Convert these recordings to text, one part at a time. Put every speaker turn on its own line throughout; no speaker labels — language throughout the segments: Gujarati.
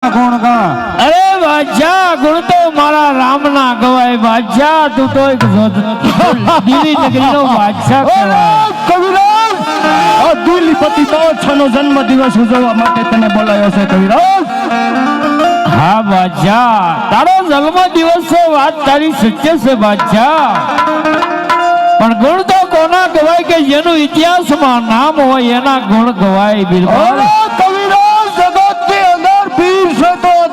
गुण गा।
अरे बादशाह गुण तो मारा राम ना गवाए बादशाह तू तो एक दिल्ली नगरी नो बादशाह
कविराज आ दिल्ली पति बादशाह नो जन्म दिवस उजववा माटे तने बोलायो छे कविराज।
हाँ बादशाह तारो जन्म दिवस से बात तारी सच्चे से बादशाह पण गुण तो कोना गवाय के जेनु इतिहास में नाम हो एना गुण गवाय बिरबल।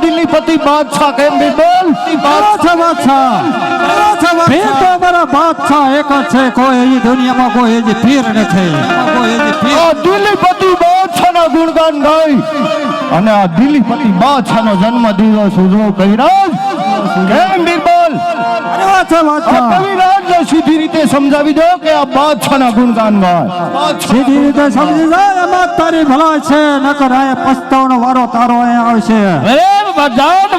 दिल्लीपति बादशाह के बिरबल
बादशाह
फिर तो हमारा बादशाह एक है कोई ये दुनिया में कोई ये पीर नहीं थे दिल्लीपति बादशाह ना गुणगान गाई અને આ દિલ્હીપતિ બાદશાહનો જન્મ દિવસ ઉજવો કવિરાજ કેમ બિરબલ અરે બાદશાહ કવિરાજને સીધી રીતે સમજાવી દો કે આ બાદશાહના ગુણગાન ગાય સીધી રીતે સમજી જાય એમાં તારી ભલાઈ છે નકર આ પસ્તાવનો વારો તારો અહીં આવશે
અરે બધાન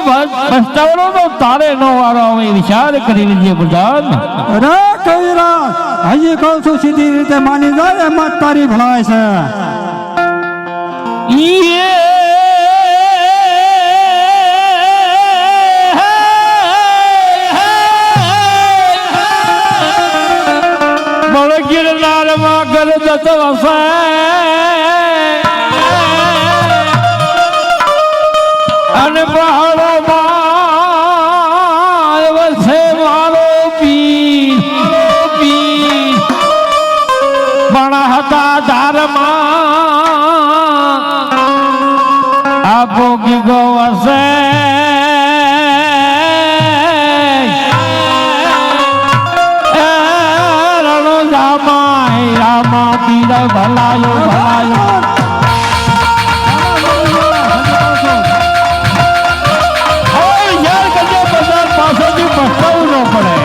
પસ્તાવનો તો તારે નો વારો આવે વિચાર કરી લેજે બધાન
અરે કવિરાજ હજી કહું છું સીધી રીતે માની જાય એમાં તારી ભલાઈ છે
ये गिरनार मगर दत अन पहाड़ो मार वसे मारो पीर बड़ा हता धारमा आपो की गो वसे रामा पीर भलायो भलायो यार कजो बाजार पासे जी पछताऊ न पड़े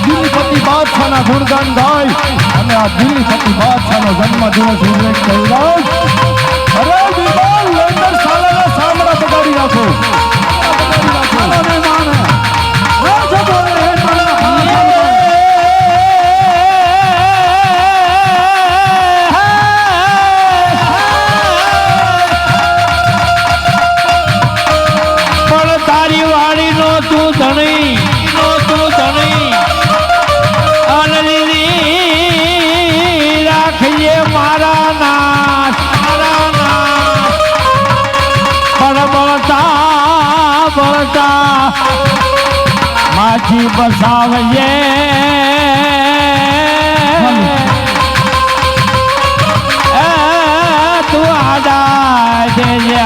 દિલ્હીપતિ બાદશાહના ગુણગાન ગાય અને આ દિલ્હીપતિ બાદશાહનો જન્મ દિવસ ઉજવે કવિરાજ અરે બિરબલ લંડન સાલાના સામરા બગાડી નાખો
પણ તારી વાડી નો તું ધણી રાખીએ મારા નાથ પણ બળતા માછી બસાવજે તું આડા દેજે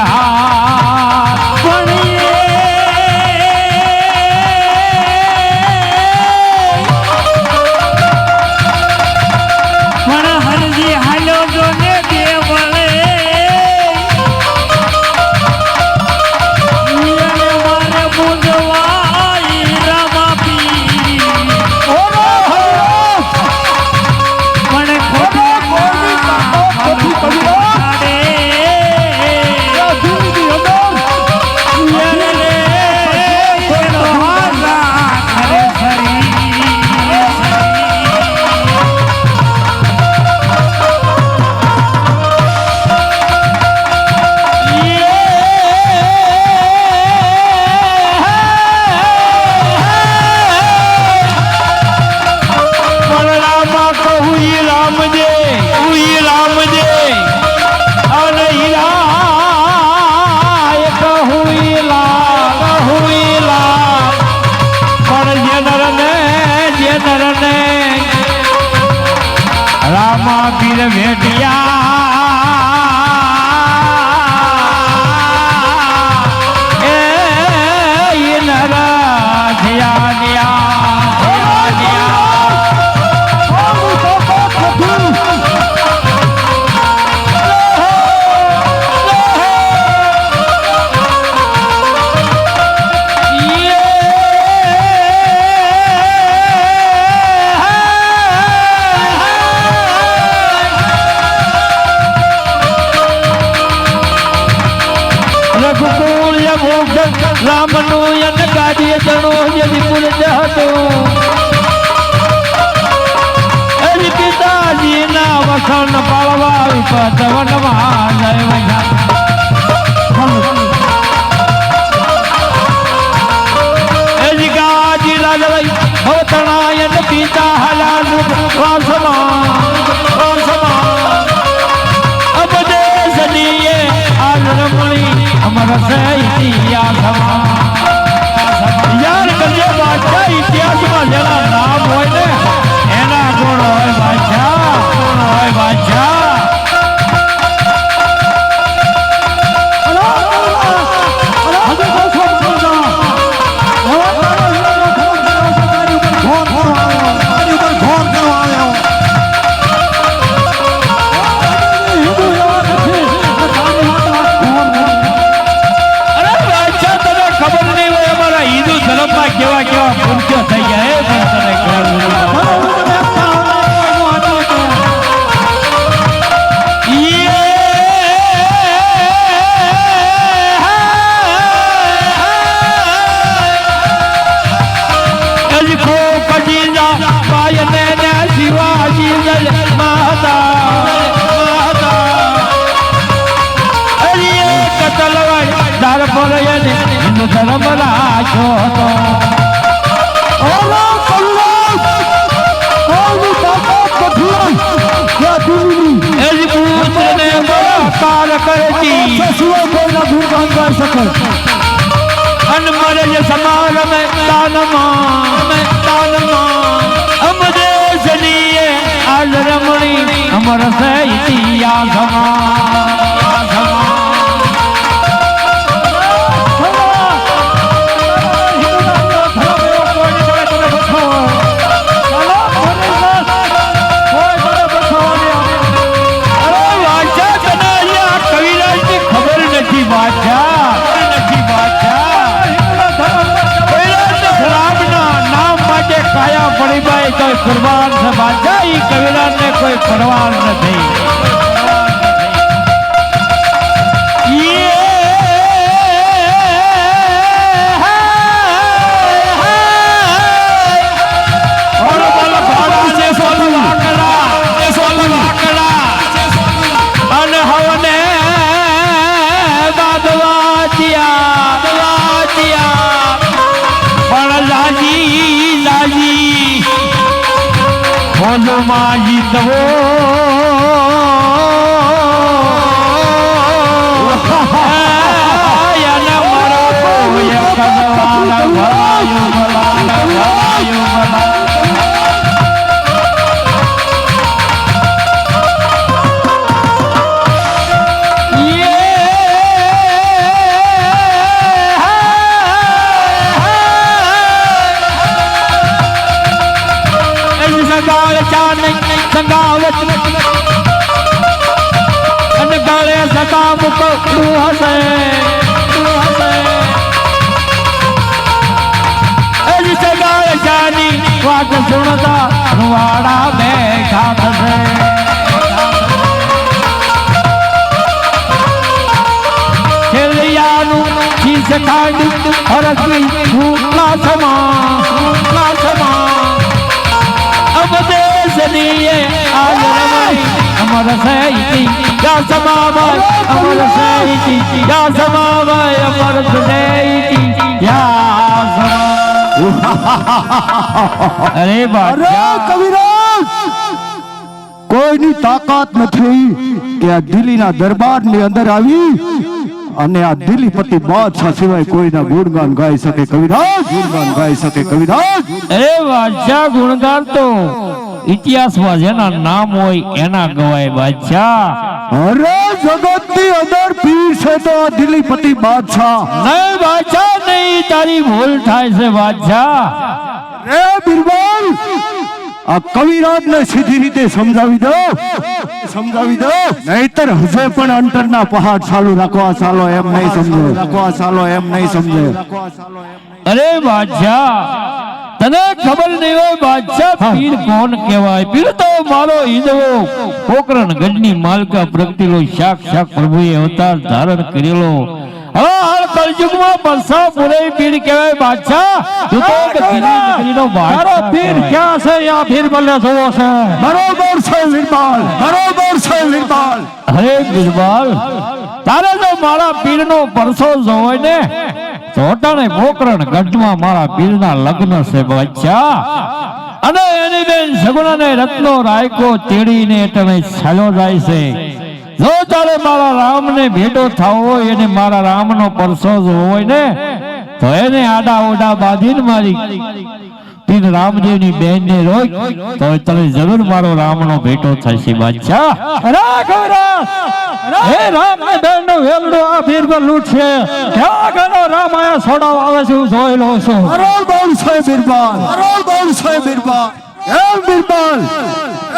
रामा पीर भेटिया ए नरा રામનું યન ગાદી જણો જેથી પુર જહતું એજી પિતાજીના વસન પાળવા વિપત વનમાં જય વૈયા એજી ગાદી લાગઈ ભવતણાયન પિતા હલાલ વાસમાં અબદેશનીએ આજ રમણી અમર સે ઇતિહાસમાં યાર કરજે બાદશાહ ઇતિહાસમાં જેના નામ હોય ને એના ગુણ હોય બાદશાહ ગુણ હોય બાદશાહ કેવા કેવા પૂર્ત્યો થઈ ગયા પણ તને શિવાજી ધાર પર હિન્દુ ધર્મ રાખ્યો હતો અમર સે ઇતિહાસમાં કોઈ કુરબાન છે બાદશાહ ઈ કવિરાજ ને કોઈ પરવાર નથી અને હવને પણ લાજી બોલમાં જીતવો યને મરો ય કદવાલા ભલાયું ભલા સંગાવત અને ગાળે સકા મુકો તું હસે એજી સગાળ જાની વાત સુણતા રૂવાડા બેઠા થશે ખેલિયાનું ચીસ ખાંડી હરકી ભૂખલા સમા અબદેશનીએ આજ રમણી અમર સે ઇતિહાસમાં અમર સે ઇતિહાસમાં અમર સે ઇતિહાસમાં અરે બાદશાહ
કવિરાજ કોઈની તાકાત નથી કે આ દિલ્હીના દરબારની અંદર આવી અને આ દિલ્હીપતિ બાદશાહ સિવાય કોઈના ગુણગાન ગાઈ શકે કવિરાજ ગુણગાન ગાઈ શકે કવિરાજ
અરે બાદશાહ ગુણગાન તો ઇતિહાસમાં જેના નામ હોય એના ગવાય બાદશાહ
અરે જગતની અંદર પીર છે તો આ દિલ્હીપતિ બાદશાહ
નહીં બાદશાહ નહીં તારી ભૂલ થાય છે બાદશાહ
રે બિરબલ આ કવિરાજ ને સીધી રીતે સમજાવી દો નહીતર હજે પણ અંતરના પહાડ ચાલુ રાખવા ચાલો એમ નહીં સમજે
અરે બાદશાહ તને ખબર નહીં હોય બાદશાહ પીર કોણ કહેવાય પીર તો મારો હિંદવો પોકરણ ગઢની માલકા પ્રગટેલો સાક્ષાત પ્રભુએ અવતાર ધારણ કરેલો હાલ કળયુગમાં બરસા પુરે પીર કહેવાય બાદશાહ તું તો એક ધીરી નગરીનો
તારો
બાદશાહ
પીર
કહેવાય.
ક્યાં છે આ પીર બલ્લે જોવો છે
બરોબર છે વીરબાલ, બરોબર છે વીરબાલ.
અરે બિરબલ તારે જો મારા પીરનો પરસો જોવાય ને ચોટાણે પોકરણ ગઢમાં મારા પીરના લગ્ન છે બાદશાહ અને એની બેન સગુણાને રત્નો રાયકો તેડીને તમે ચાલ્યો જાય છે. જો તારે મારા રામને ભેટો થવો હોય એને મારા રામનો પરસો જોવો હોય ને તો એને આડા ઓડા બાંધીને મારી પીર રામદેવની બેનને રોક તો તને જરૂર મારો રામનો ભેટો થશે બાદશાહ.
હે રામ ને બેન નો વેલડો આ પીર પર લૂટશે ક્યાં ગનો રામ આયા છોડાવ આવે છે હું જોઈ લઉં છું
બરોબર છે વીરબાલ, બરોબર છે વીરબાલ. એમ વીરબાલ,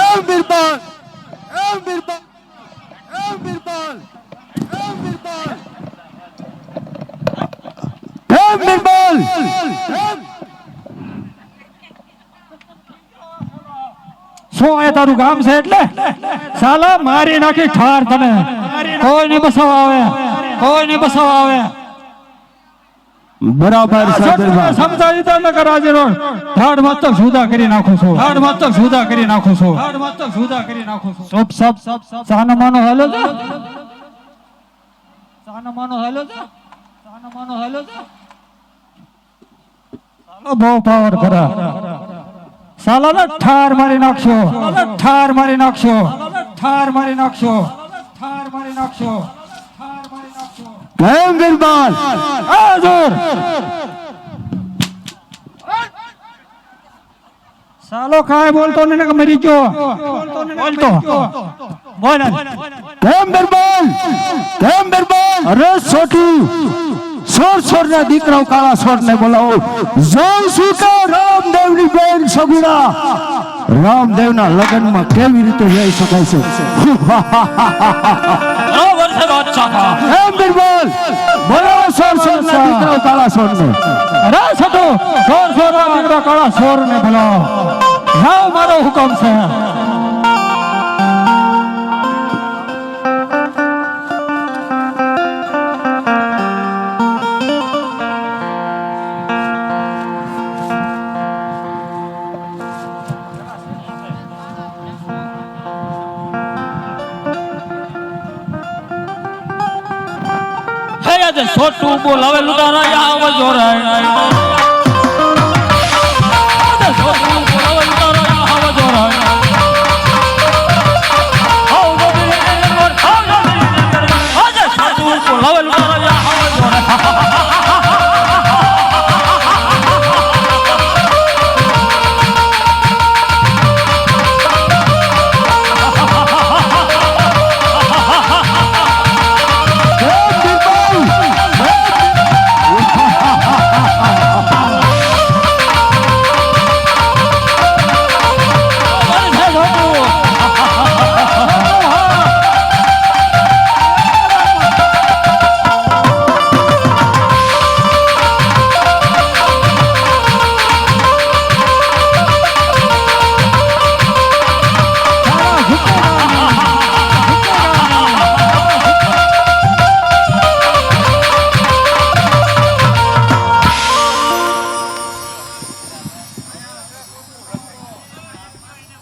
એમ વીરબાલ, એમ વીરબાલ, એમ વીરબાલ, એમ વીરબાલ, એમ વીરબાલ.
શું એ તારું ગામ છે એટલે સાલા મારી નાખી ઠાર તને કોઈ નહીં બસાવા આવે કોઈ નહીં બસાવા આવે
બરાબર છે વીરબાલ.
સમજાવી તો ન કરાજે રો ઠાડ મત તો સુધા કરી નાખું છું ઠાડ મત તો સુધા કરી નાખું છું ઠાડ મત તો સુધા કરી નાખું છું સબ સાનો માનો હાલો છે સાનો માનો હાલો છે સાનો માનો હાલો છે સાલો બહુ પાવર કરા સાલાને ઠાર મારી નાખશો ઠાર મારી નાખશો ઠાર મારી નાખશો ઠાર મારી નાખશો ઠાર મારી નાખશો
એમ વીરબાલ.
હાજર સાલો કાય બોલતો ને કે મરી ગયો બોલતો બોલ
કેમ વીરબાલ, કેમ વીરબાલ. અરે છોટું સોર સોર ના દીકરાઓ કાળા સોર ને બોલાવો. જોઉં છું કે રામદેવની બેન સગુણા રામદેવના લગ્નમાં કેવી રીતે જઈ શકાય છે.
બરાબર છે બાદશાહ.
એમ વીરબાલ બોલાવો સોર સોર ના દીકરાઓ કાળા સોર ને.
અરે છોટુ સોર સોર ના દીકરા કાળા સોર ને બોલાવો જાઓ મારો હુકમ છે
છોટું બોલાવે લુટારા આવ જોરાય છોટું બોલાવે લુટારા આવ જોરાય છોટું બોલાવે લુટારા આવ જોરાય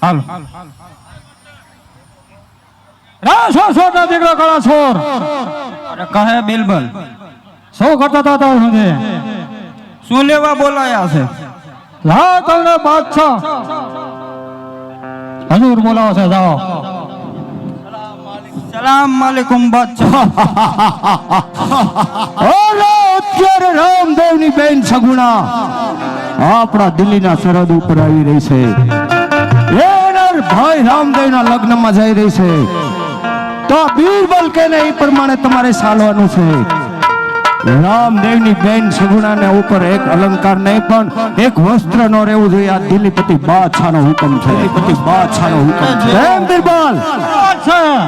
હાલો રા સો સો ના દીકરા કાળા સોર
અરે કહે બિલબલ
શું કરતા હતા તાર સુધી
શું લેવા બોલાયા છે?
લા તમને બાદશાહ હજુર બોલાવો છે જાઓ
સલામ માલિકુમ બાદશાહ.
ઓલો અત્યારે રામદેવની બેન સગુણા આપણા દિલ્હીના સરહદ ઉપર આવી રહી છે. એના ભાઈ રામદેવના લગ્નમાં જઈ રહી છે. તો બીરબલ કે ને એ પ્રમાણે તમારે ચાલવાનું છે. રામદેવની બેન સગુણાને ઉપર એક અલંકાર નહીં પણ એક વસ્ત્ર નો રહેવું જોઈએ. આ દિલ્હીપતિ બાદશાહનો હુકમ છે. દિલ્હીપતિ બાદશાહનો હુકમ છે. એમ બીરબલ
બાદશાહ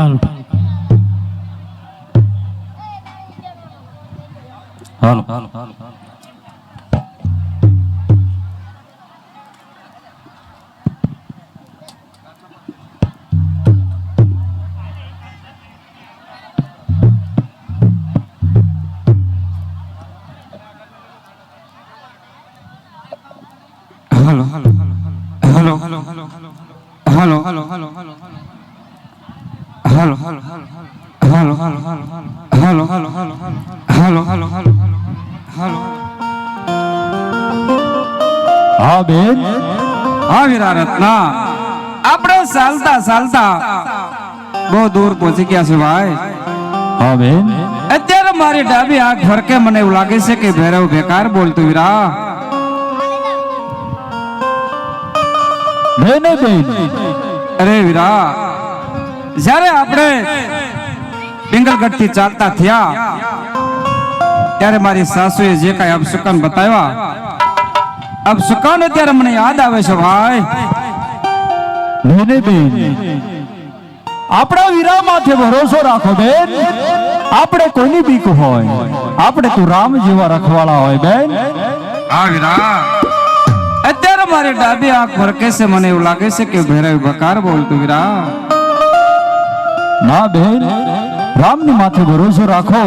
હાલો હાલો હાલો
hello hello hello hello hello hello hello hello hello hello hello hello hello hello hello hello
હા બેન
हाँ वीरा रत्ना આપણે ચાલતા ચાલતા બહુ દૂર પહોંચી ગયા છે ભાઈ
હા બેન
અત્યારે મારી ડાબી આંખ ફરકે મને એવું લાગે છે કે ભૈરવ બેકાર બોલતું વીરા
બેન બેન
અરે વીરા જ્યારે આપણે પિંગલગઢ થી ચાલતા થયા ત્યારે મારી સાસુએ જે કાંઈ અપશુકન બતાવ્યા અપશુકન અત્યારે મને યાદ આવે છે ભાઈ
બેન બેન આપણા વીરા માથે ભરોસો રાખો બેન આપણે કોઈની બીક હોય આપણે તું રામ જેવા રખવાળા હોય બેન
હા વીરા અત્યારે મારી ડાબી આંખ ફરકે છે મને એવું લાગે છે કે ભૈરવ બકાર બોલતું વીરા
ના બેન રામની માથે ભરોસો રાખો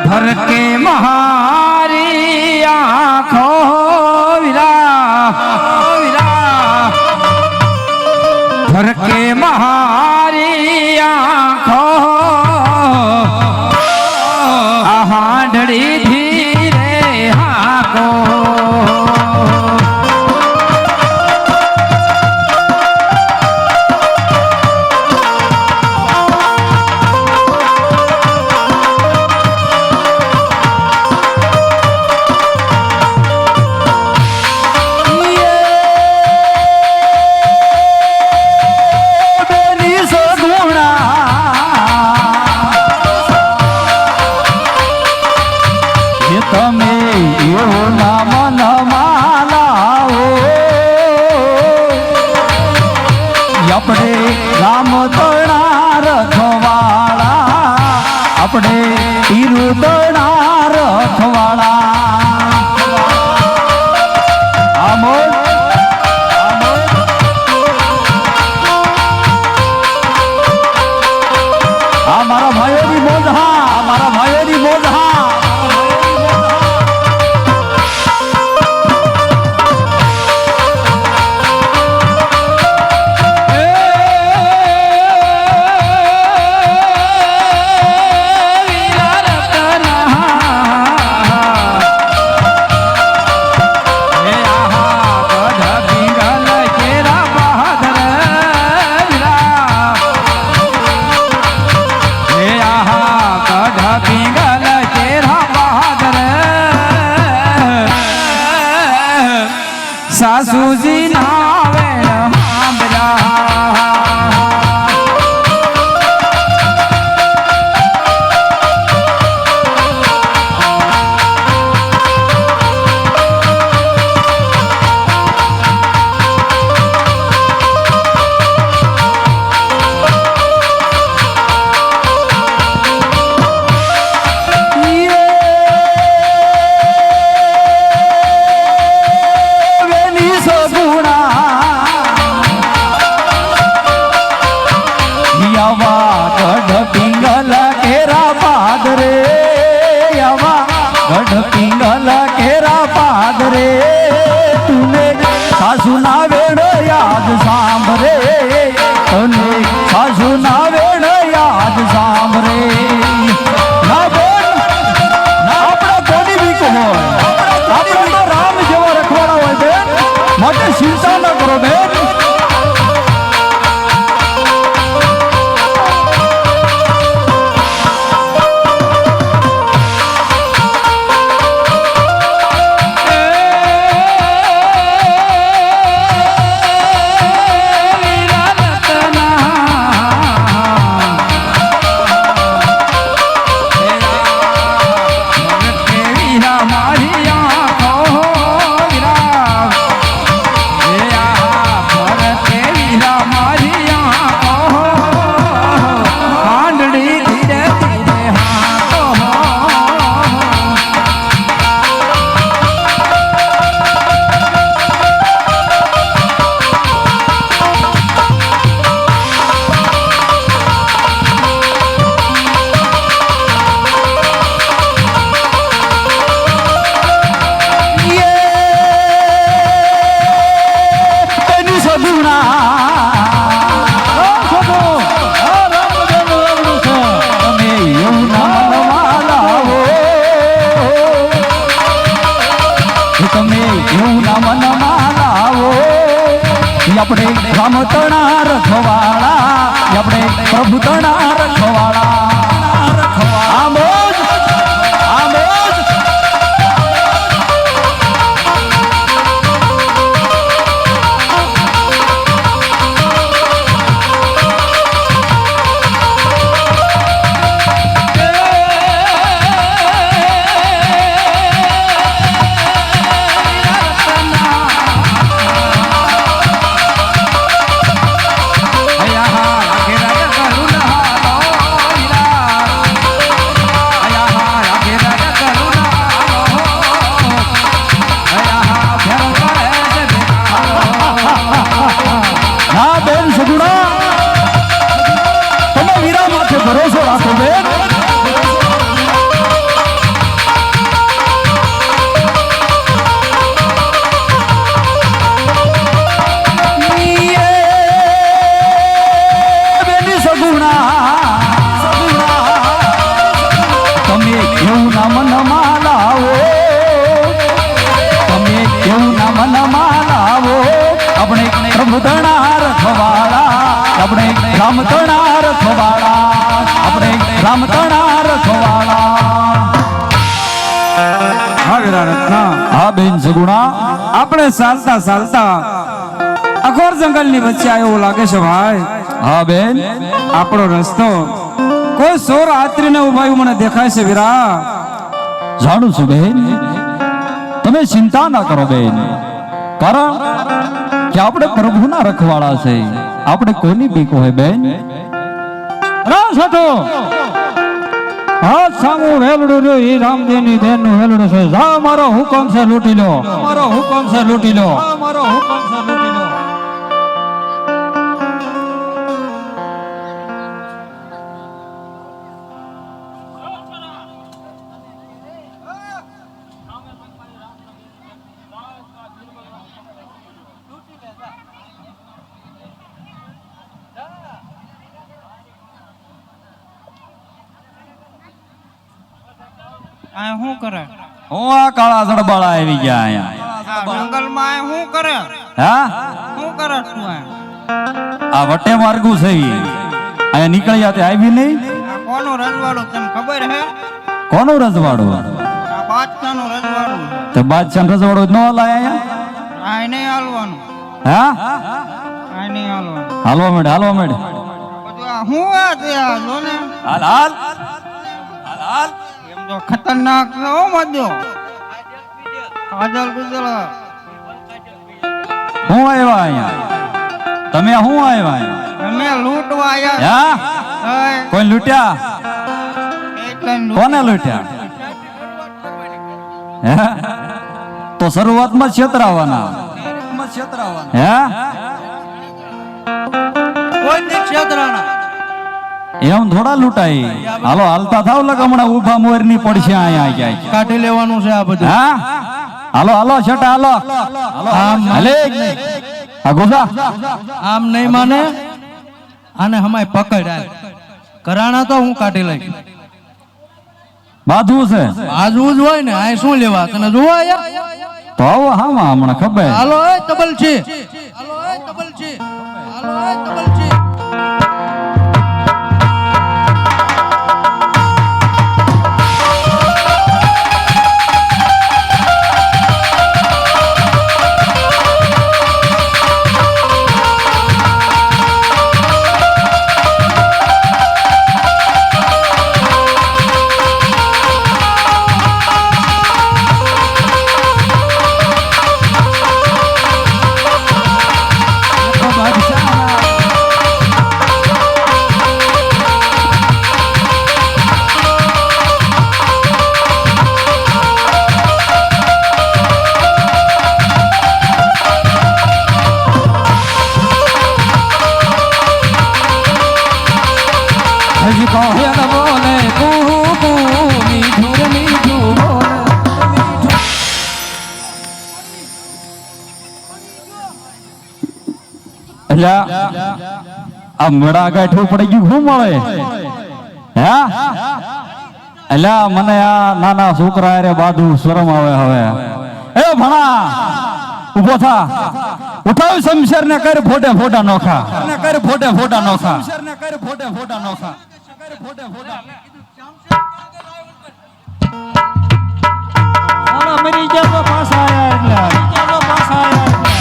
भर के महारी आँखों वीरा वीरा भर के महारी आँखों हांडड़ी धीरे हाको
તમે એવું ના મન માલાઓ આપણે રામ તણા રખવાળા આપણે તીરુ તણા રખવાળા આમોદ આ મારા ભાઈઓની મોજ હા મારા ભાઈઓની મોજ હા
सासूजी नावेण गढ़ पिंगल केरा पादरे तूने सासू ना वेण याद सांभरे तूने सासू ना वेण याद सांभरे ना बोल ना अपना कोनी भी को हो अपना तो राम जेवा रखवाड़ा होय बेन मोटे चिंता न करो बेन તણા રખવાળા આપણે પ્રભુ તણા રખવાળા આમોદ આમોદ ભરોસો રાખો બેન બેની સગુણા તમે કેવું નામ નમા લાવો તમે કેવું નામ નમા લાવો આપણે પ્રભુધણા રખવાળા આપણે રામધણા રખવાળા આપણે રામધણા રખવાળા
હા વીરા રત્ના
હા બેન સગુણા
આપણે ચાલતા ચાલતા અઘોર જંગલ ની વચ્ચે આવ્યો લાગે છે ભાઈ
હા બેન
આપણો રસ્તો કોઈ સોર આત્રી ને ઉભાયું મને દેખાય છે વીરા
જાણું છું બેન તમે ચિંતા ના કરો બેન કારણ કે આપણે પ્રભુના રખવાળા છે આપણે કોની બીક હોય બેન
રાસ હતો હાથ સામું વેલડું રહ્યું ઈ રામદેવ ની બેન નું વેલડું છે જા મારો હુકમ છે લૂંટી લો મારો હુકમ છે લૂંટી લો મારો હુકમ છે લૂંટી લો
આ શું કરે
હું આ કાળા સડબાળા આવી ગયા અહીંયા
જંગલમાં આ શું કરે
હા
શું કરે તું
આ વટે માર્ગું છે ઈ. અહીંયા નીકળ્યા તે આવી નહીં
આ કોનું રજવાડું તને ખબર હે
કોનું રજવાડું
આ બાદશાહનું રજવાડું
તે બાદશાહ રજવાડું ન હલાય અહીંયા
આ નહીં હાલવાનું
હા
આ નહીં હાલવાનું
હાલવા મેડ હાલવા મેડ
બધું આ શું આ તે આ જો ને
હાલ હાલ હાલ હાલ
એમ તો ખતરનાક છે હો મદ્યો કાજલ ગુજલ
હું આવ્યા અહીંયા તમે હું આવ્યા અહીંયા
અમે લૂંટવા આયા
હા કોઈ લૂંટ્યા કોને લૂંટ્યા હે તો શરૂઆતમાં છેતરાવાના હે
કોઈ ને ક્ષેત્રના
એમ થોડા લૂંટાય હાલો હાલતા થાવ લગ હમણાં ઉભા મોર ની પડશે અહીંયા ક્યાંય
કાઢી લેવાનું છે આ બધું
હા હાલો હાલો છટા હાલો હાલે આ ગોસા
આમ નહીં માને આને હમાય પકડ આય કરાણા તો હું કાઢી લઈ
બાધું છે
આજુ જ હોય ને આ શું લેવા તને જોવા આયા
તો આવો હામાં હમણાં ખબર
હાલો એ તબલ છે હાલો એ તબલ છે હાલો એ તબલ છે
આ મડા ગાંઠું પડી ગયું શું મળે હે એલા મને આ નાના છોકરા રે બાધું શરમ આવે હવે એ ભણા ઉભો થા ઉઠાવ શમશેર ને કર ફોટે ફોટા નોખા ને કર ફોટે ફોટા નોખા શમશેર ને કર ફોટે ફોટા નોખા કર ફોટે ફોટા
સાલા મરી ગયા તો પાછા આયા એટલે પાછા આયા એટલે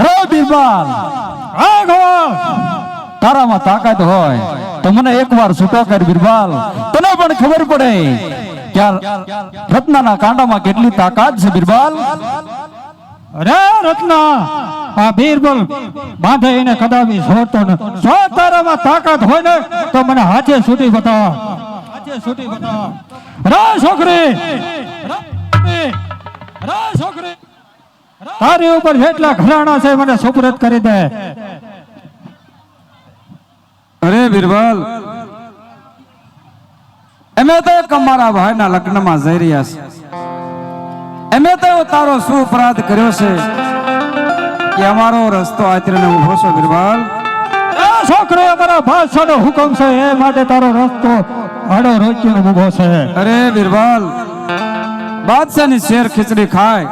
રે બિરબલ
હા ગોવાલ
તારામાં તાકાત હોય તો મને એકવાર છૂટો કર બિરબલ તને પણ ખબર પડે કે આ રત્નાના કાંડામાં કેટલી તાકાત છે બિરબલ
અરે રત્ના આ બીરબલ બાંધે એને કદાપી છોડતો ન જો તારામાં તાકાત હોય ને તો મને હાથે છૂટી બતાવ રે છોકરી રે છોકરી તારી ઉપર જેટલા ઘરાણા છે મને સુપરત કરી દે.
અરે બિરબલ, અમે તો એક અમારા ભાઈના લગ્નમાં જઈ રહ્યા છે. અમે તો તારો શું અપરાધ કર્યો છે કે અમારો રસ્તો આચરીને ઉભો છો બિરબલ?
છોકરો અમારા બાદશાહનો હુકમ છે એ માટે તારો રસ્તો આડો રોકીને ઊભો છે.
અરે બિરબલ, બાદશાહની શેર ખીચડી ખાય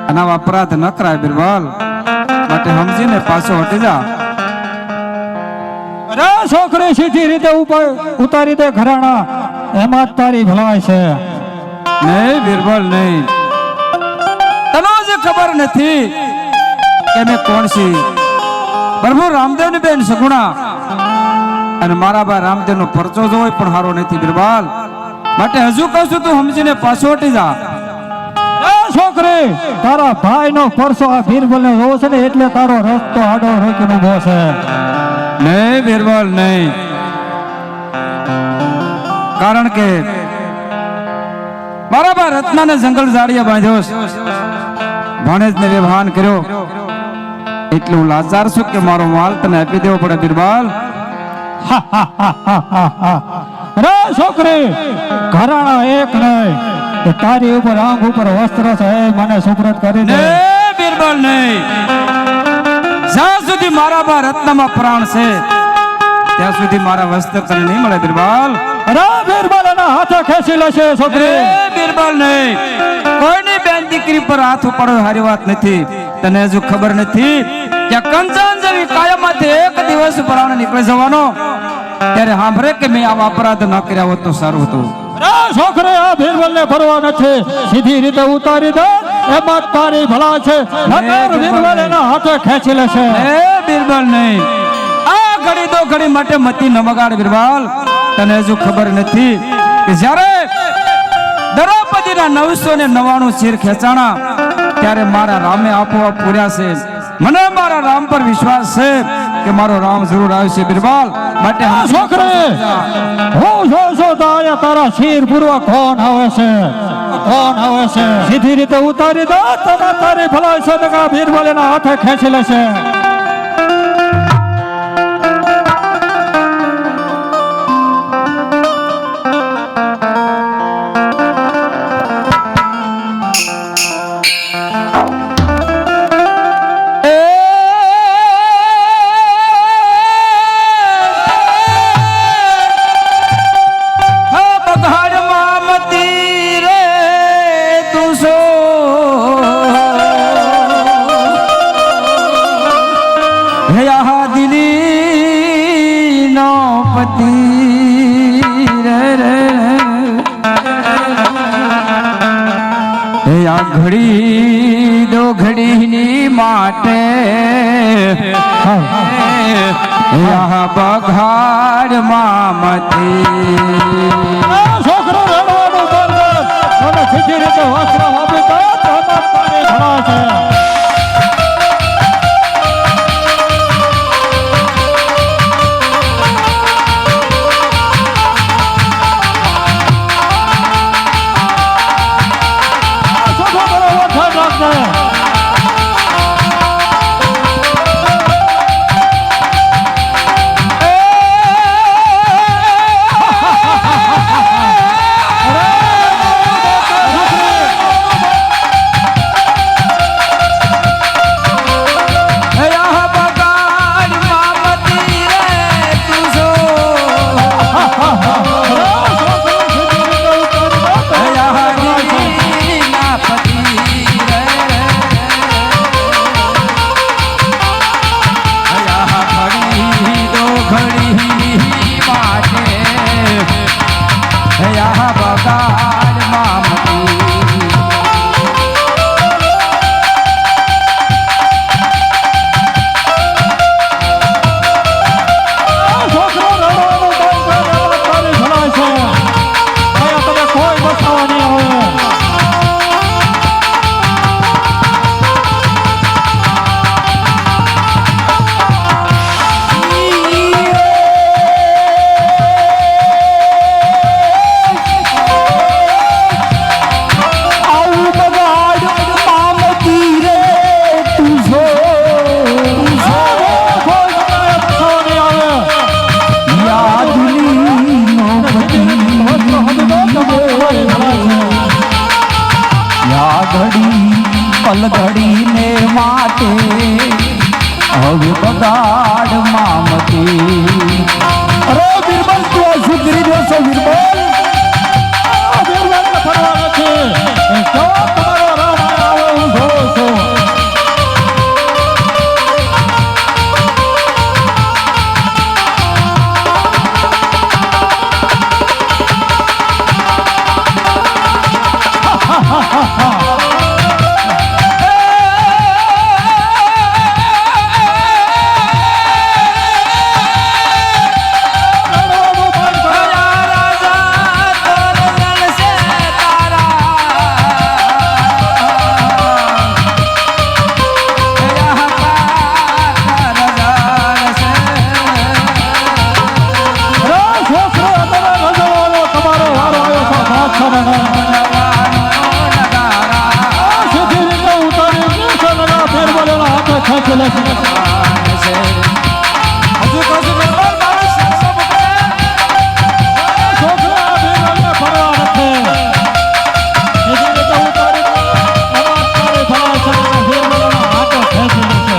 અને આવા અપરાધ ન કરાય બિરબલ, માટે સમજીને પાછો હટી જા.
અરે છોકરી સીધી રીતે ઉતારી દે ઘરાણા એમાં જ તારી ભલાઈ છે.
નહીં બિરબલ નહીં, તને જ ખબર નથી કે મેં કોણ છી. પ્રભુ રામદેવ ની બેન સગુણા અને મારા બા રામદેવ નો પરચો જ હોય પણ હારો નથી બિરબલ. માટે હજુ કહું છું તું સમજીને પાછો હટી જા.
છોકરી તારા ભાઈ નો પરસો આ બીરબલ ને જોવો છે ને એટલે તારો રસ્તો આડો રોકીને ઉભો છે.
નહીં બિરબલ નહીં, કારણ કે મારા બા રત્નાને જંગલ ઝાડિયા બાંધ્યો છે, ભાણેજને વ્યવહાન કર્યો એટલે હું લાચાર છું કે મારો માલ તને આપી દેવો પડે બિરબલ.
અરે છોકરી ઘરાણા એક નહીં તો તારી ઉપર આંખ ઉપર વસ્ત્ર છે એ મને સુપ્રત કરી દે.
નહીં બિરબલ નહીં, જ્યાં સુધી મારા બા રત્નમાં પ્રાણ છે ત્યાં સુધી મારા વસ્ત્ર તને નહીં મળે બિરબલ.
અરે બીરબલ એના હાથે ખેંચી લેશે છોકરી.
બિરબલ નહીં, કોઈની બેન દીકરી પર હાથ ઉપાડો હારી વાત નથી. તને હજુ ખબર નથી કે કંચન જેવી કાયામાંથી એક દિવસ પ્રાણ નીકળી જવાનો, ત્યારે સાંભળે કે મેં આવા અપરાધ ન કર્યા હોત તો સારું હતું.
અરે છોકરી આ બીરબલ ને ફરવા નથી, સીધી રીતે ઉતારી દે એમાં જ તારી ભલા છે. નકર બીરબલ એના હાથે ખેંચી લેશે.
એ બિરબલ નહીં, આ ઘડી દો ઘડી માટે મતી ન બગાડ બિરબલ. તને હજુ ખબર નથી કે જ્યારે દ્રૌપદીના 999 શિર ખેંચાણા ત્યારે મારા રામે આપોઆપ પૂર્યા છે. મને મારા રામ પર વિશ્વાસ છે કે મારો રામ જરૂર આવશે બિરબલ. માટે
છોકરી હું જોઉં તો આયા તારા શિર પૂર્વક કોણ આવે છે, કોણ આવે છે. સીધી રીતે ઉતારી દે તને તારી ભલાઈ છે. નકર બીરબલ એના હાથે ખેંચી લેશે.
ઘડી દો ઘડીની માટે બઘાડ મામતી.
છોકરો રડવાનું બંધ કર અને સીધી રીતે વસ્ત્ર આપી દે તો એમાં તારી ભલા છે.
પલઘડીને માટે હવે બગાડ મામતી. અરે બિરબલ તું શું કરી રહ્યો છો બિરબલ?
બીરબલ ફરવા નથી, જો તમારો રામ આવે હું જોઉં છું. ખેંચેલો છે
હજુ કહું છું બિરબલ, મારો શિક્ષો પકડે.
છોકરા બિરબલને ફરવા નથી બીજી રીતે ઉતારી તારે ફરવા છે બિરબલનો હાથો ખેંચેલો છે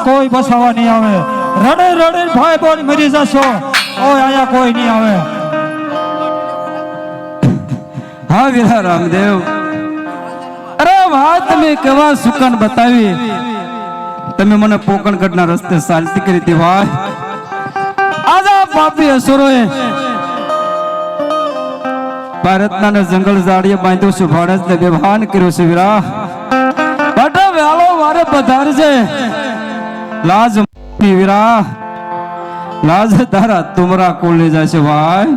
કોઈ બસાવવા નહીં આવે. રડે રડે ભાઈ બોન મરી જશો. ઓય અહીંયા કોઈ નહીં આવે.
હા વીરા રામદેવ, અરે વાત તમે કેવા સુકન બતાવી. તમે મને પોકણગઢના રસ્તે ચાલતી કરી હતી ભાઈ. આજા પાપી અસુરોએ ભારતના ને જંગલ ઝાડીએ બાંધ્યો છે, ભાડે બેભાન કર્યો છે વીરા. બટ વેલો વારે પધાર છે. લાજ વીરા, લાજ તારા તુમરા કોલ લઈ જાય છે ભાઈ.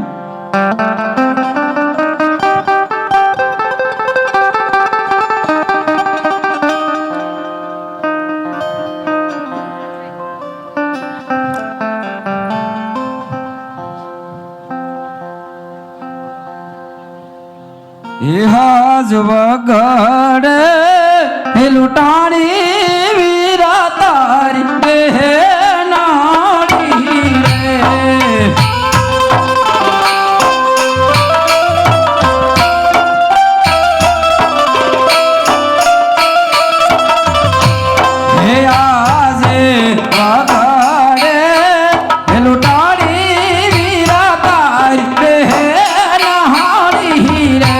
હાજ વગડે હે લૂંટાણી વીરા તારી બેનાડી રે. હે આજે વગડે હે લૂંટાણી વીરા તારી બેનાડી રે.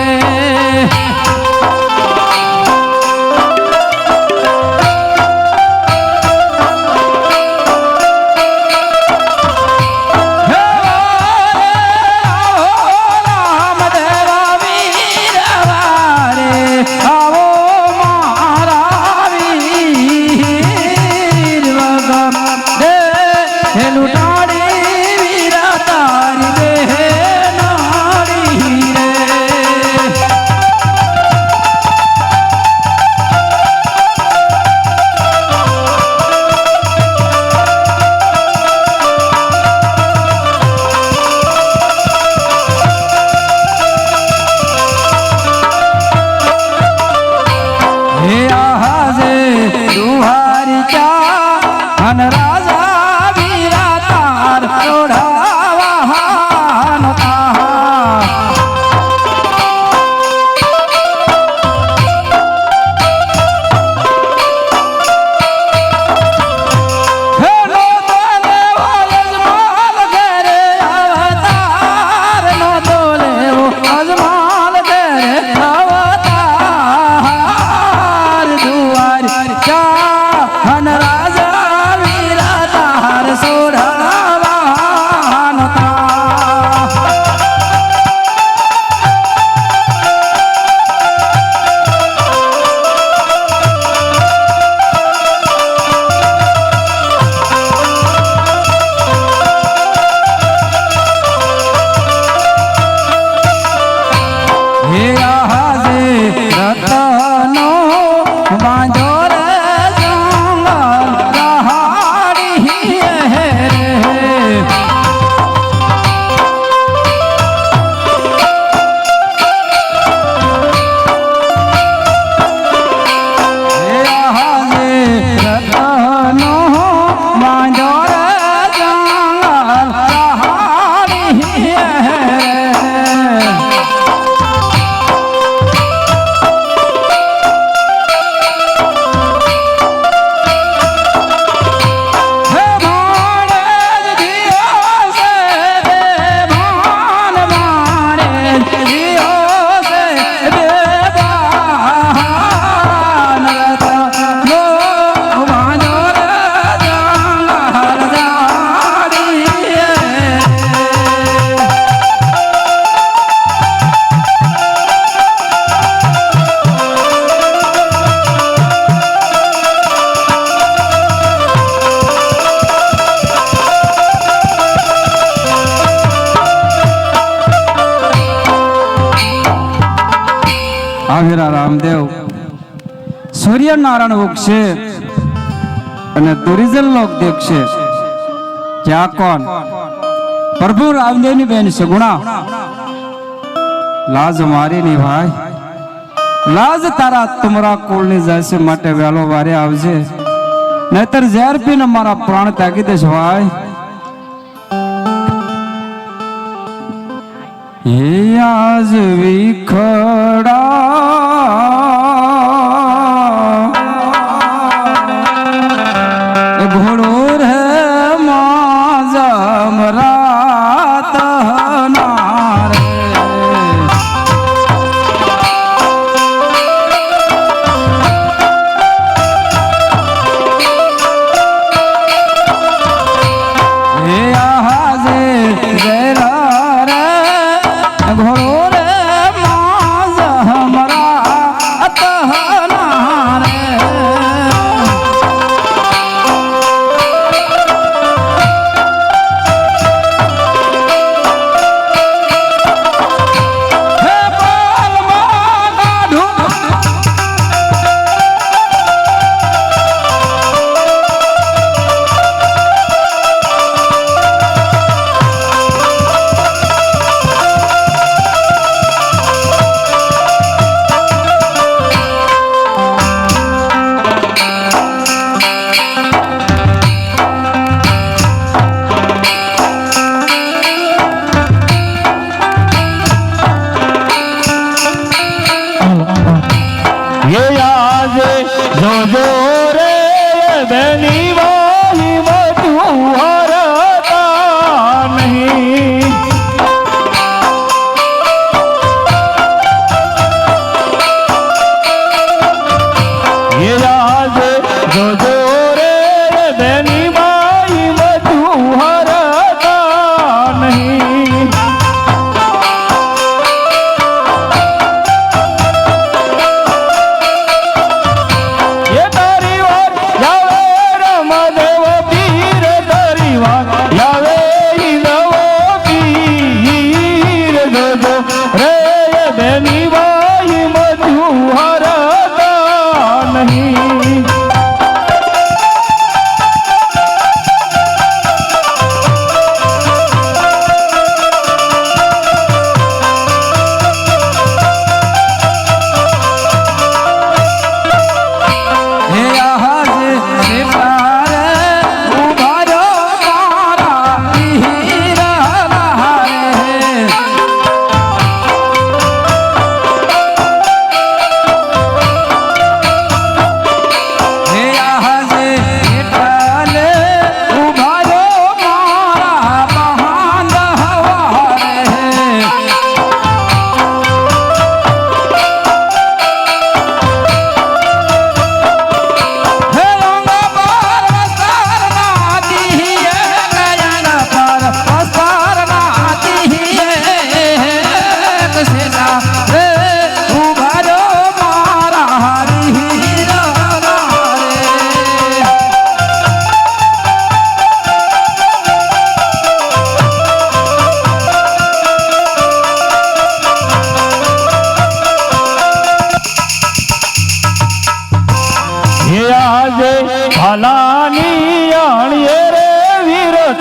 વીરા રામદેવ સૂર્યનારાયણ ઉગશે અને ટુરિઝમ લોક દેખશે. ક્યાં કોણ? પ્રભુ રામદેવની બેન સગુણા. લાજ મારી ની ભાઈ, લાજ તારા તુમરા કુળની જાય છે, માટે વહેલો વારે આવજે, નહીતર ઝેર પીને મારા પ્રાણ ત્યાગી દેશ ભાઈ. હે આજ વિખડા એ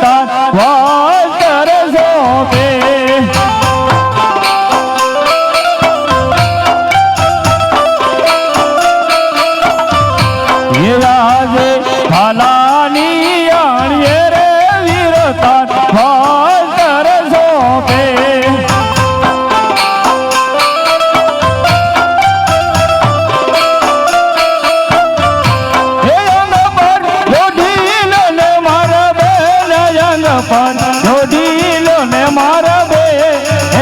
તાર વાસ્તર સોંપે એ આજે ભાલાની આણીએ રે વીર તાર વાસ્તર સોંપે જોડીલો ને મારા બે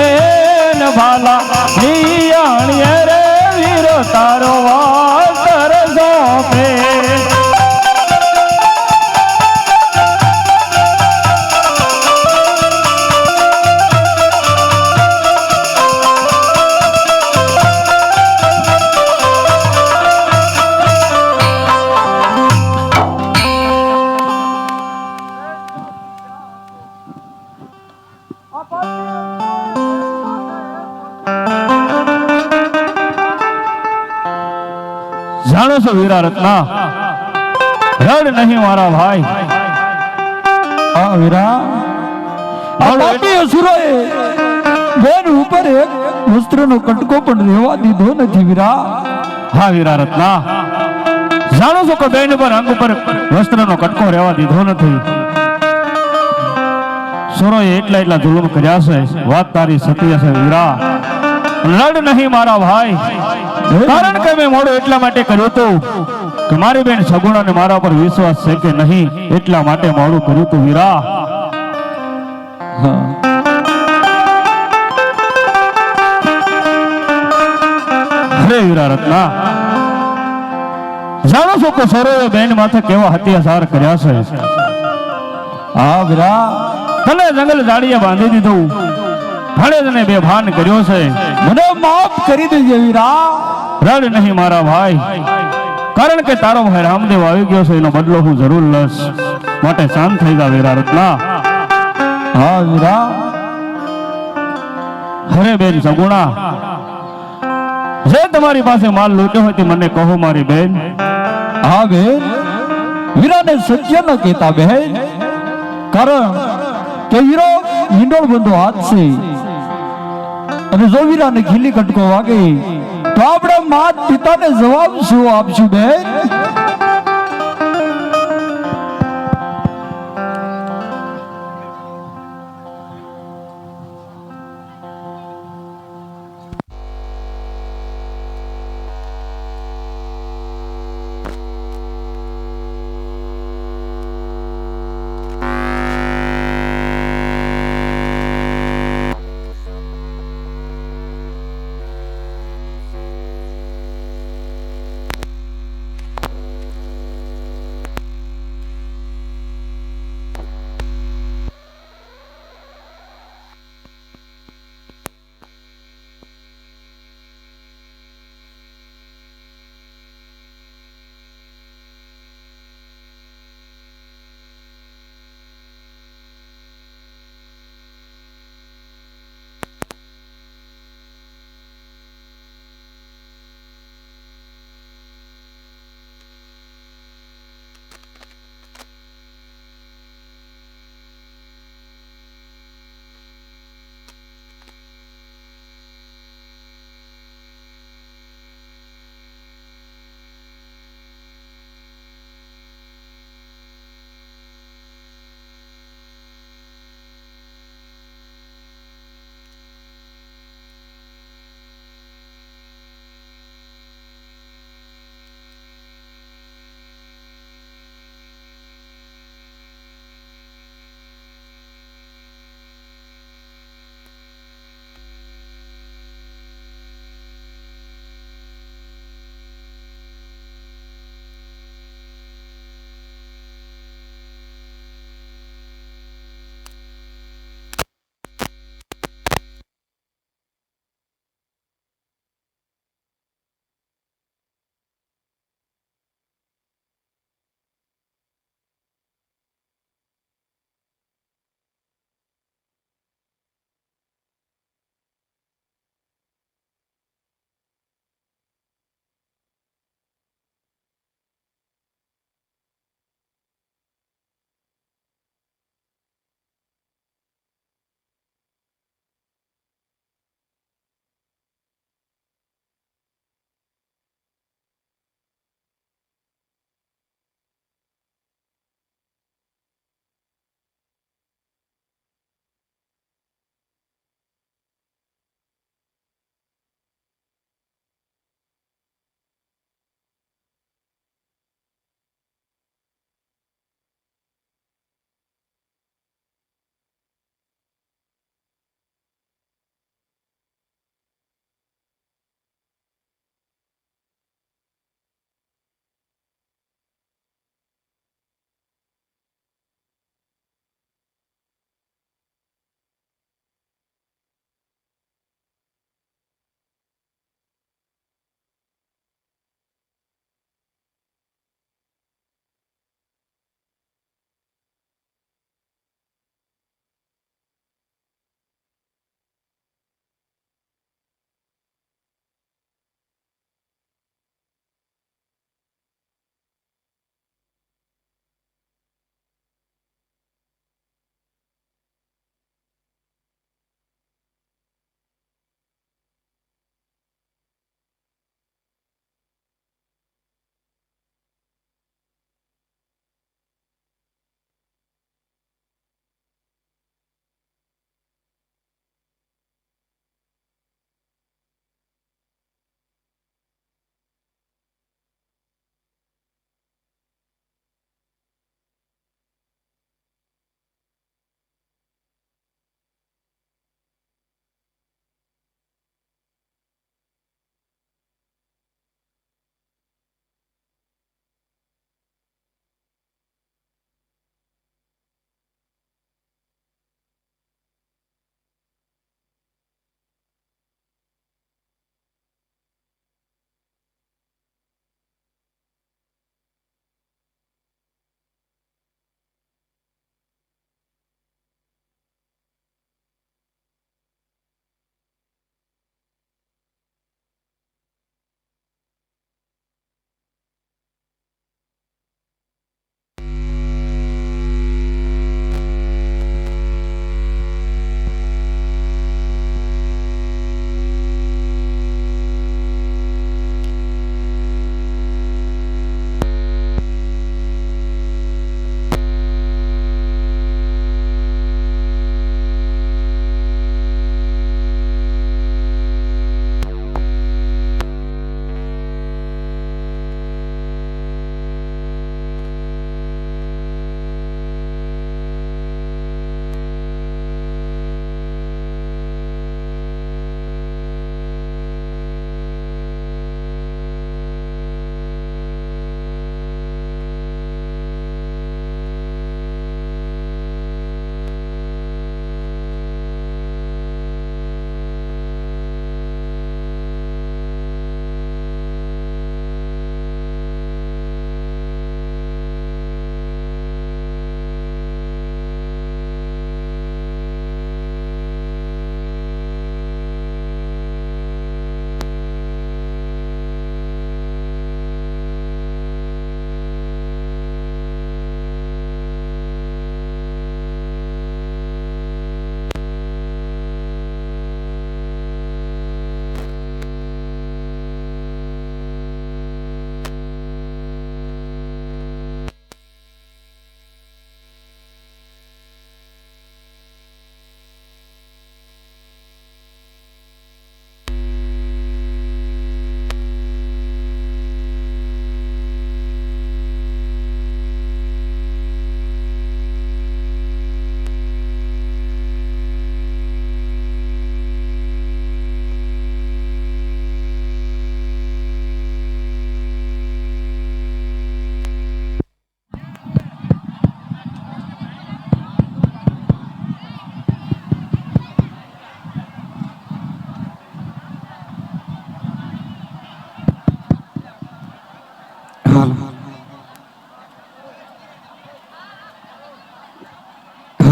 એન ભાલા નિયાણીએ રે વીરો તારો વાસ્તર સોંપે જાણો છો વીરા રત્ના રડ નહીં મારા ભાઈ
હા વીરા આ પાપી અસુરોએ બેન ઉપર એક વસ્ત્રનો કટકો પણ રહેવા દીધો નથી વીરા.
હા વીરા રત્ના જાણો છો કે બેન પર અંગ ઉપર વસ્ત્રનો કટકો રહેવા દીધો નથી. સુરોએ એટલા જુલુમ કર્યા છે. વાત તારી સત્ય છે વીરા. લડ નહીં મારા ભાઈ કારણ કે મેં મોડું એટલા માટે કર્યું હતું કે મારી બેન સગુણાને મારા પર વિશ્વાસ છે કે નહીં એટલા માટે મોડું કર્યું હતું વીરા. અરે વીરા રત્ના જાણો છો કે સરોએ બેન માથે કેવા અત્યાચાર કર્યા છે.
હા વીરા
તને જંગલ જાડીએ બાંધી દીધું ભાણેજને બેભાન કર્યો છે.
મને માફ કરી દેજે વીરા.
રડ નહીં મારા ભાઈ કારણ કે તારો ભાઈ રામદેવ આવી ગયો છે એનો બદલો હું જરૂર લઈશ માટે શાંત થઈ જા વીરા રત્ના.
હા વીરા
અરે બેન સગુણા જે તમારી પાસે માલ લૂટ્યો હોય તે મને કહો મારી બેન.
હા બેન વીરાને સત્ય ન કહેતા બહેન કારણ કે વીરો હિંડોળ બંધો હાથ છે અને જો વીરાને ખીલી કટકો વાગે તો આપણે માત પિતાને જવાબ શું આપશું બેન.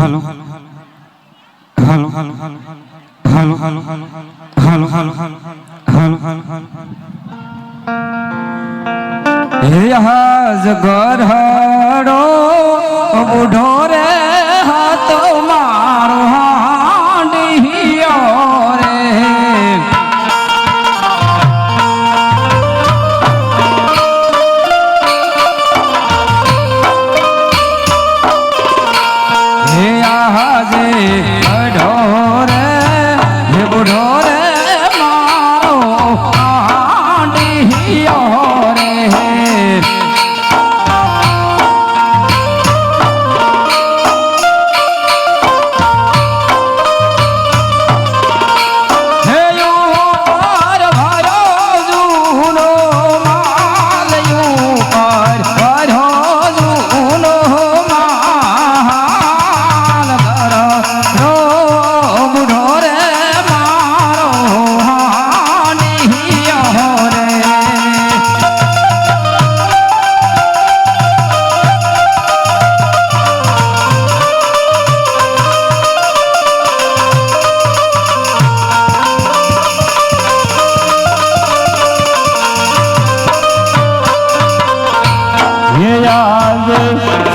હાલો હાલો હાલો હાલો હાલો હાલો હાલો હાલો હે હાજ ગરહડો બુઢો રે હાથ મારો હાંડિયો રે હે હાજે બુઢો રે હે બુઢો રે મારો હાંડિયો રે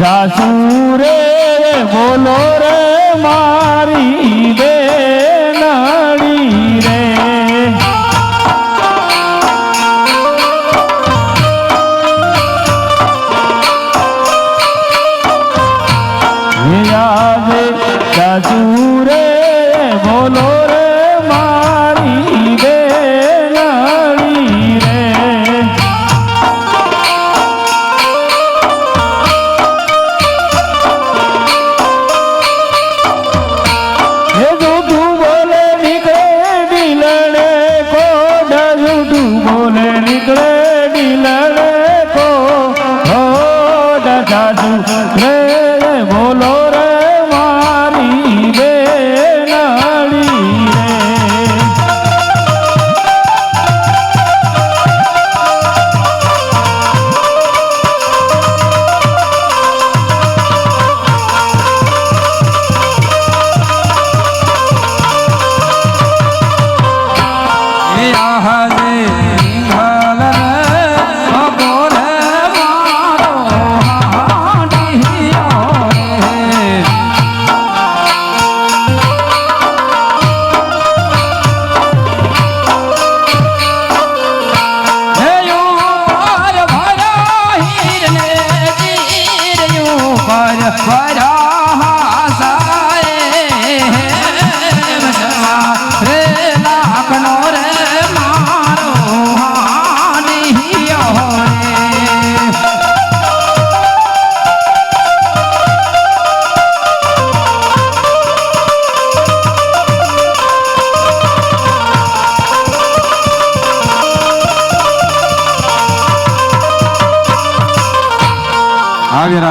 સાસુ રે બોલો રે મારી બેનડી રે સાસુ રે બોલો રે મારી બેનડી રે બોલો રે મારી બેનડી રે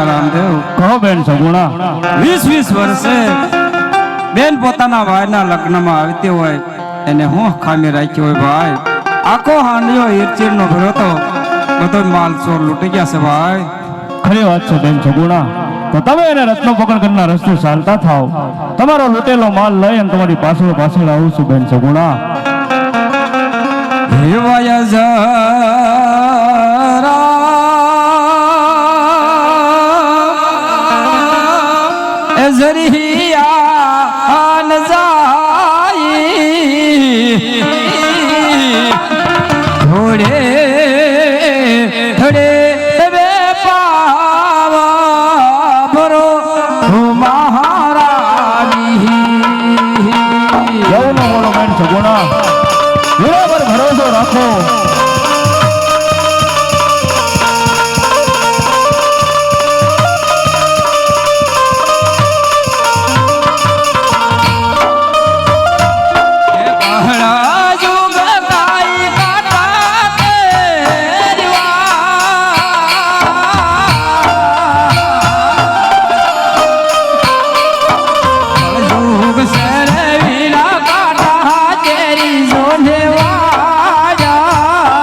રામદેવ
કહો બેન સગુણા
20 વર્ષે બેન પોતાના ભાઈના લગ્નમાં આવતી હોય એને હું ખામી રાખી હોય ભાઈ આખો હાંડિયો ઈરચીરનો ભર્યો તો બધો માલ ચોર લૂંટી ગયા છે ભાઈ
ખરી વાત છે બેન સગુણા તો તમે એને રત્નો પકડ કરનાર રસ્તે ચાલતા થાવ તમારો લૂંટેલો માલ લઈ અને તમારી પાછળ પાછળ આવું છું બેન સગુણા
હેવાય જરા જરિયા ન જાય થોડે થોડે બે પાવા ભરો મહારાણી
એવું ન બોલો બેન સગુણા બરાબર ભરોસો રાખો
તેરી જોને વાજા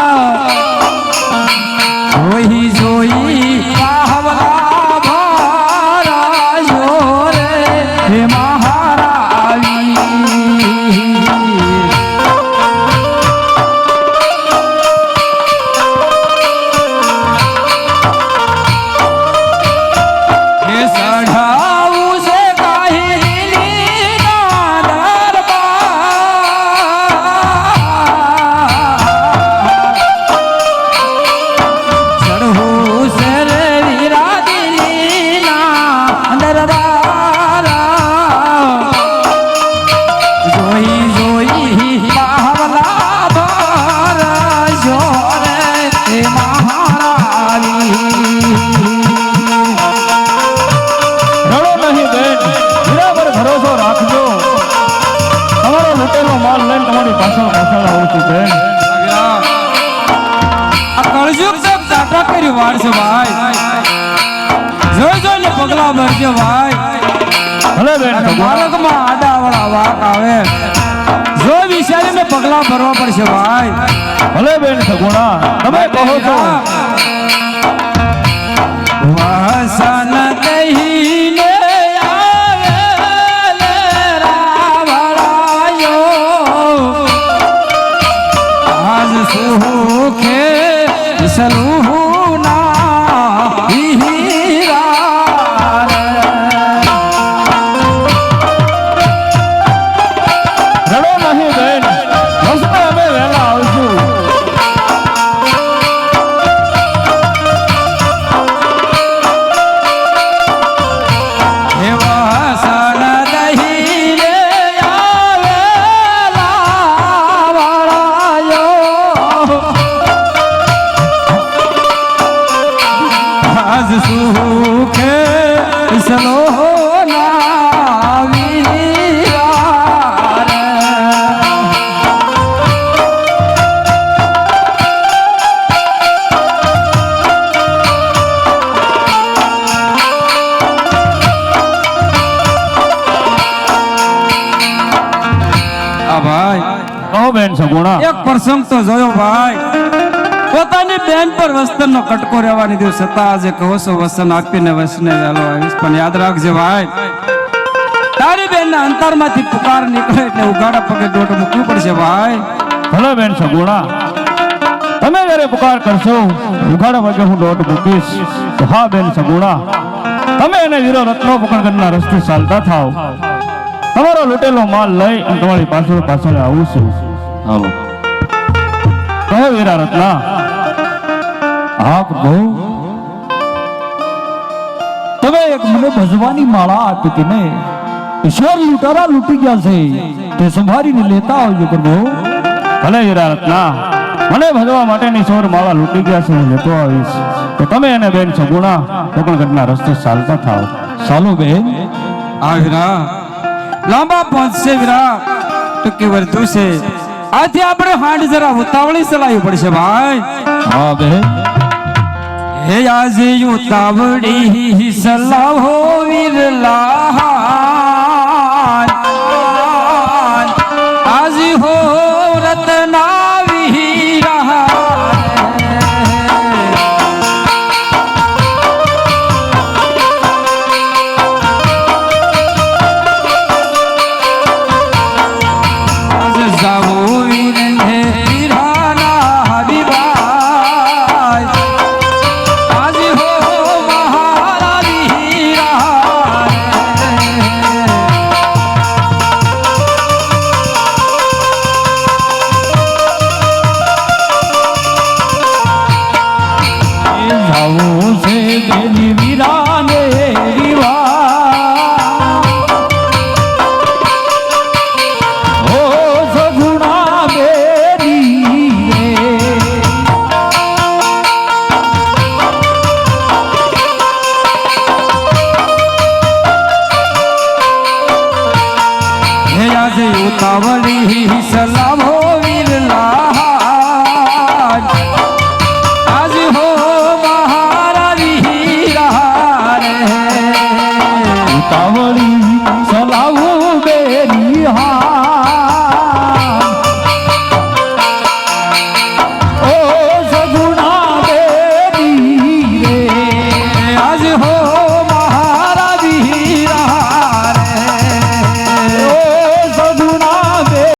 તમારી પાછળ પાછળ આવું છું બેન.
આ કળજુગ તો ટાટા કરી વાર છે ભાઈ. જોઈ જોઈને પગલા ભરજો ભાઈ.
ભલે બેન સગુણા.
માર્ગમાં આડાવાળા વાક આવે જો વિચારીને પગલા ભરવા પડશે ભાઈ.
ભલે બેન સગુણા તમે કહો છો.
વાસન કહીને આવેલ રાવળાયો આજ સુખે સલુના હીરા
રડો નહીં બેન, બસમાં અમે વહેલા આવશું.
સુખે સલો ભાઈ
કહો બેન સગુણા.
એક પ્રસંગ તો જોયો ભાઈ. પોતાની બેન પર વસ્ત્રનો કટકો રહેવાની દિવસ છતાં આજે કહો છો વસન આપીને વસને વહેલો આવીશ. પણ યાદ રાખજે ભાઈ, તારી બેનના અંતરમાંથી પુકાર નીકળે એટલે ઉઘાડા પગે દોટ મૂકવું પડશે ભાઈ.
ભલે બેન સગુણા તમે જ્યારે પુકાર કરશો ઉઘાડા વાગે હું દોટ મૂકીશ. તો હા બેન સગુણા તમે એને વીરો રત્નો પકડના રસ્તે ચાલતા થાવ. તમારો લૂટેલો માલ લઈ અને તમારી પાછળ પાછળ આવું છું. આવો કહો વીરા રત્ના.
હા પ્રભુ, તમે એક મને ભજવાની માળા આપી હતી ને, ઈશ્વર લૂંટારા લૂંટી ગયા છે તે સંભાળીને લેતા આવજો પ્રભુ.
ભલે વીરા રત્ના મને ભજવા માટેની સોર માળા લૂંટી ગયા છે, હું લેતો આવીશ. તો તમે એને બેન સગુણા કોકણગઢના રસ્તે ચાલતા થાવ.
ચાલો બેન.
આ વીરા લાંબા પહોંચશે વીરા, ટૂંકી વર્ધુ છે. આથી આપણે હાંડ જરા ઉતાવળી ચલાવવી પડશે ભાઈ.
હા બેન.
હે આજે ઉતાવળી સલાહો વીરલા આજ હો રતના વીરા ઉતાવળી સલામો વીરલા આજ હો મહારા વીરા રે
ઉતાવળી